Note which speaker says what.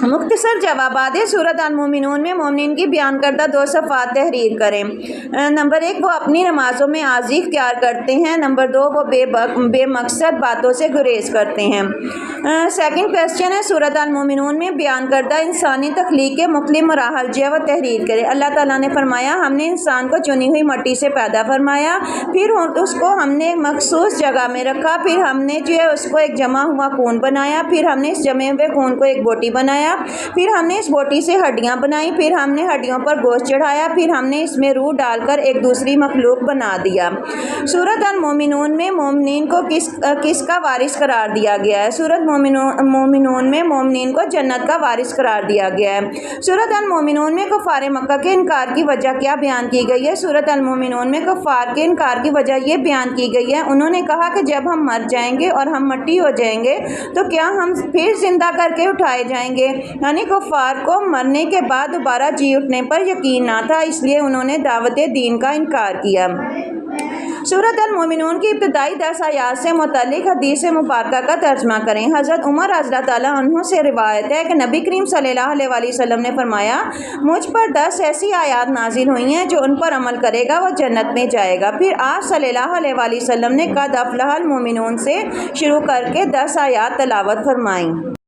Speaker 1: مختصر جوابات سورۃ المومنون میں مومنین کی بیان کردہ 2 صفات تحریر کریں۔ نمبر 1، وہ اپنی نمازوں میں عاجزی اختیار کرتے ہیں۔ نمبر 2، وہ بے مقصد باتوں سے گریز کرتے ہیں۔ سیکنڈ کویسچن ہے، سورۃ المومنون میں بیان کردہ انسانی تخلیق کے مختلف مراحل جو ہے وہ تحریر کریں۔ اللہ تعالیٰ نے فرمایا ہم نے انسان کو چنی ہوئی مٹی سے پیدا فرمایا، پھر اس کو ہم نے ایک مخصوص جگہ میں رکھا، پھر ہم نے جو ہے اس کو ایک جمع ہوا خون بنایا، پھر ہم نے اس جمے ہوئے خون کو ایک بوٹی بنایا، پھر ہم نے اس بوٹی سے ہڈیاں بنائی، پھر ہم نے ہڈیوں پر گوشت چڑھایا، پھر ہم نے اس میں روح ڈال کر ایک دوسری مخلوق بنا دیا۔ سورۃ المومنون میں مومنین کو کس کا وارث قرار دیا گیا ہے؟ سورۃ مومنون میں مومنین کو جنت کا وارث قرار دیا گیا ہے۔ سورۃ المومنون میں کفار مکہ کے انکار کی وجہ کیا بیان کی گئی ہے؟ سورۃ المومنون میں کفار کے انکار کی وجہ یہ بیان کی گئی ہے، انہوں نے کہا کہ جب ہم مر جائیں گے اور ہم مٹی ہو جائیں گے تو کیا ہم پھر زندہ کر کے اٹھائے جائیں گے؟ یعنی کفار کو مرنے کے بعد دوبارہ جی اٹھنے پر یقین نہ تھا، اس لیے انہوں نے دعوت دین کا انکار کیا۔ سورۃ المومنون کی ابتدائی 10 آیات سے متعلق حدیث مبارکہ کا ترجمہ کریں۔ حضرت عمر رضی اللہ تعالیٰ عنہ سے روایت ہے کہ نبی کریم صلی اللہ علیہ وآلہ وسلم نے فرمایا مجھ پر 10 ایسی آیات نازل ہوئی ہیں جو ان پر عمل کرے گا وہ جنت میں جائے گا۔ پھر آپ صلی اللہ علیہ وآلہ وسلم نے قد افلح المومنون سے شروع کر کے 10 آیات تلاوت فرمائیں۔